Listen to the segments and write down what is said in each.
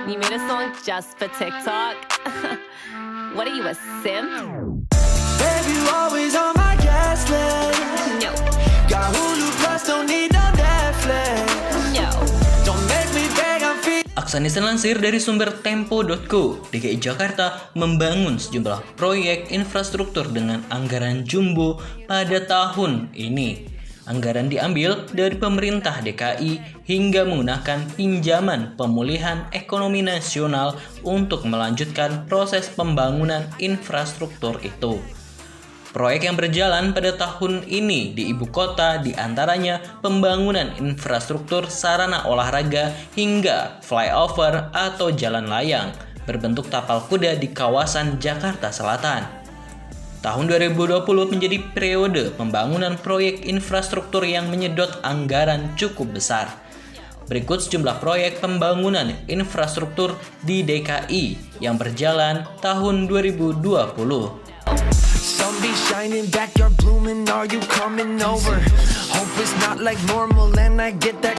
You made a song just for TikTok? What are you, a simp? Baby, you always on my guest list. No. Got Hulu Plus, don't need no Netflix. No. Don't make me beg, I'm feeling. Aksanisa lansir dari sumber Tempo.co, DKI Jakarta membangun sejumlah proyek infrastruktur dengan anggaran jumbo pada tahun ini. Anggaran diambil dari pemerintah DKI hingga menggunakan pinjaman pemulihan ekonomi nasional untuk melanjutkan proses pembangunan infrastruktur itu. Proyek yang berjalan pada tahun ini di ibu kota diantaranya pembangunan infrastruktur sarana olahraga hingga flyover atau jalan layang berbentuk tapal kuda di kawasan Jakarta Selatan. Tahun 2020 menjadi periode pembangunan proyek infrastruktur yang menyedot anggaran cukup besar. Berikut sejumlah proyek pembangunan infrastruktur di DKI yang berjalan tahun 2020. Sun be shining, backyard blooming, are you coming over? Hope it's not like normal and I get that.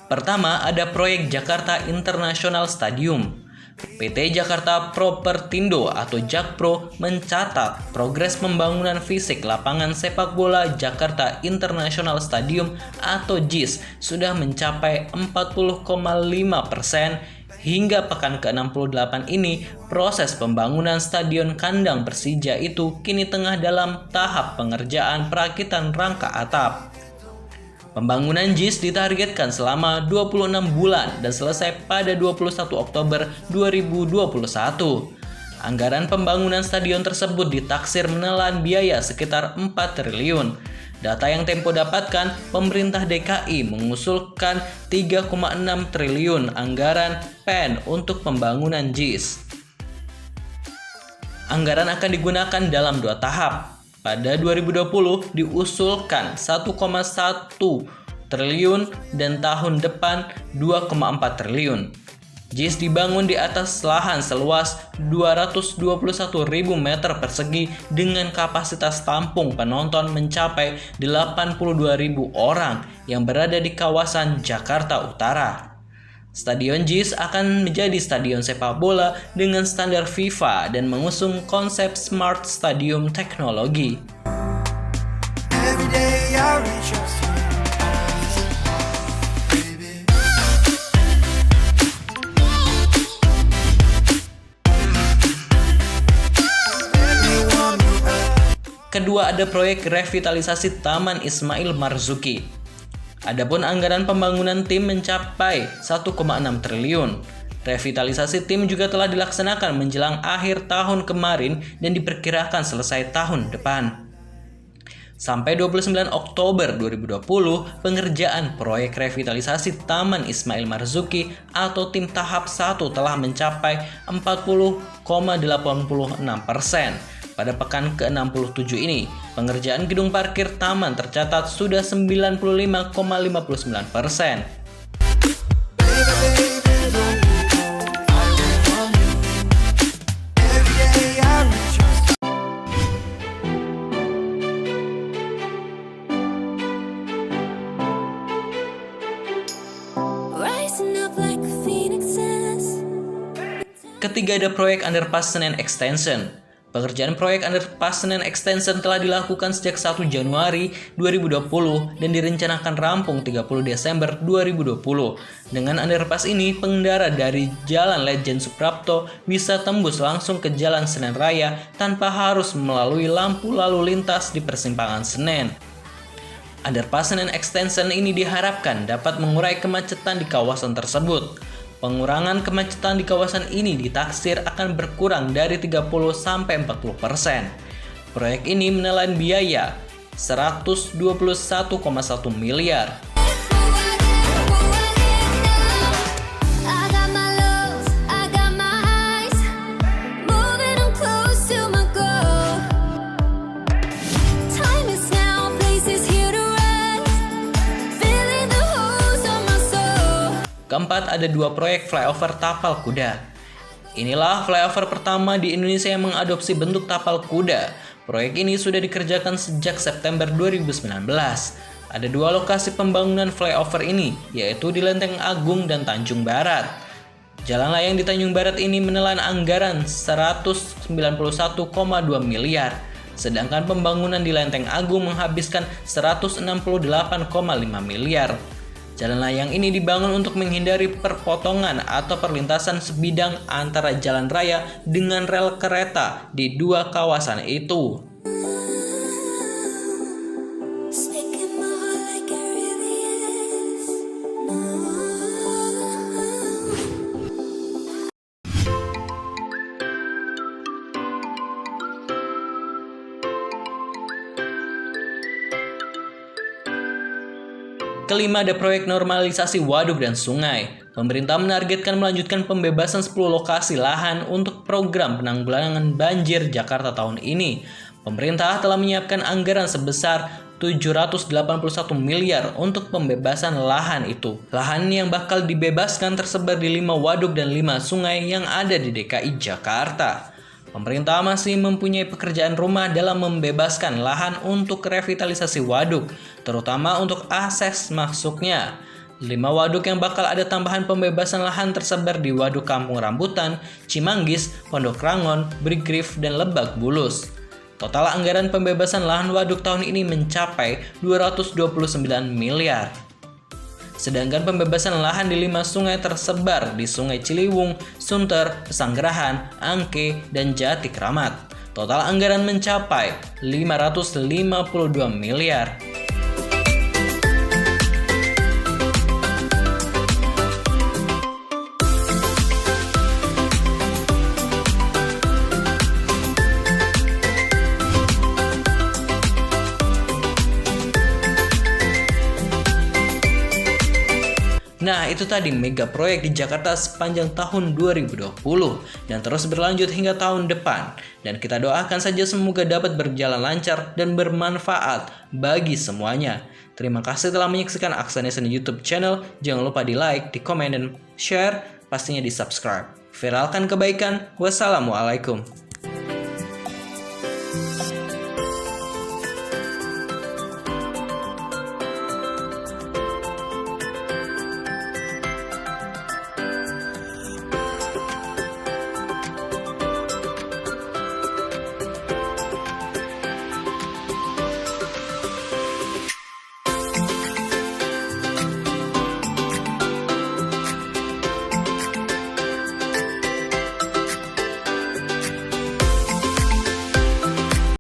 Pertama, ada proyek Jakarta International Stadium. PT Jakarta Propertindo atau Jakpro mencatat progres pembangunan fisik lapangan sepak bola Jakarta International Stadium atau JIS sudah mencapai 40,5%. Hingga pekan ke-68 ini, proses pembangunan stadion kandang Persija itu kini tengah dalam tahap pengerjaan perakitan rangka atap. Pembangunan JIS ditargetkan selama 26 bulan dan selesai pada 21 Oktober 2021. Anggaran pembangunan stadion tersebut ditaksir menelan biaya sekitar 4 triliun. Data yang Tempo dapatkan, pemerintah DKI mengusulkan 3,6 triliun anggaran PEN untuk pembangunan JIS. Anggaran akan digunakan dalam 2 tahap. Pada 2020 diusulkan 1,1 triliun dan tahun depan 2,4 triliun. JIS dibangun di atas lahan seluas 221.000 meter persegi dengan kapasitas tampung penonton mencapai 82.000 orang yang berada di kawasan Jakarta Utara. Stadion JIS akan menjadi stadion sepak bola dengan standar FIFA dan mengusung konsep Smart Stadium teknologi. Kedua, ada proyek revitalisasi Taman Ismail Marzuki. Adapun anggaran pembangunan tim mencapai 1,6 triliun. Revitalisasi tim juga telah dilaksanakan menjelang akhir tahun kemarin dan diperkirakan selesai tahun depan. Sampai 29 Oktober 2020, pengerjaan proyek revitalisasi Taman Ismail Marzuki atau tim tahap 1 telah mencapai 40,86%. Pada pekan ke-67 ini, pengerjaan gedung parkir taman tercatat sudah 95,59%. Ketiga, ada proyek underpass Senen Extension. Pengerjaan proyek underpass Senen Extension telah dilakukan sejak 1 Januari 2020 dan direncanakan rampung 30 Desember 2020. Dengan underpass ini, pengendara dari Jalan Lejen Suprapto bisa tembus langsung ke Jalan Senen Raya tanpa harus melalui lampu lalu lintas di persimpangan Senen. Underpass Senen Extension ini diharapkan dapat mengurai kemacetan di kawasan tersebut. Pengurangan kemacetan di kawasan ini ditaksir akan berkurang dari 30-40%. Proyek ini menelan biaya 121,1 miliar. Keempat, ada 2 proyek flyover tapal kuda. Inilah flyover pertama di Indonesia yang mengadopsi bentuk tapal kuda. Proyek ini sudah dikerjakan sejak September 2019. Ada dua lokasi pembangunan flyover ini, yaitu di Lenteng Agung dan Tanjung Barat. Jalan layang di Tanjung Barat ini menelan anggaran 191,2 miliar, sedangkan pembangunan di Lenteng Agung menghabiskan 168,5 miliar. Jalan layang ini dibangun untuk menghindari perpotongan atau perlintasan sebidang antara jalan raya dengan rel kereta di dua kawasan itu. Kelima, ada proyek normalisasi waduk dan sungai. Pemerintah menargetkan melanjutkan pembebasan 10 lokasi lahan untuk program penanggulangan banjir Jakarta tahun ini. Pemerintah telah menyiapkan anggaran sebesar 781 miliar untuk pembebasan lahan itu. Lahan yang bakal dibebaskan tersebar di 5 waduk dan 5 sungai yang ada di DKI Jakarta. Pemerintah masih mempunyai pekerjaan rumah dalam membebaskan lahan untuk revitalisasi waduk, terutama untuk akses masuknya. 5 waduk yang bakal ada tambahan pembebasan lahan tersebar di Waduk Kampung Rambutan, Cimanggis, Pondok Rangon, Brigrif, dan Lebak Bulus. Total anggaran pembebasan lahan waduk tahun ini mencapai 229 miliar. Sedangkan pembebasan lahan di 5 sungai tersebar di Sungai Ciliwung, Sunter, Pesanggerahan, Angke, dan Jati Kramat. Total anggaran mencapai 552 miliar. Nah, itu tadi mega proyek di Jakarta sepanjang tahun 2020 dan terus berlanjut hingga tahun depan. Dan kita doakan saja semoga dapat berjalan lancar dan bermanfaat bagi semuanya. Terima kasih telah menyaksikan Aksanesen YouTube channel. Jangan lupa di like, di komen, dan share, pastinya di subscribe. Viralkan kebaikan. Wassalamualaikum.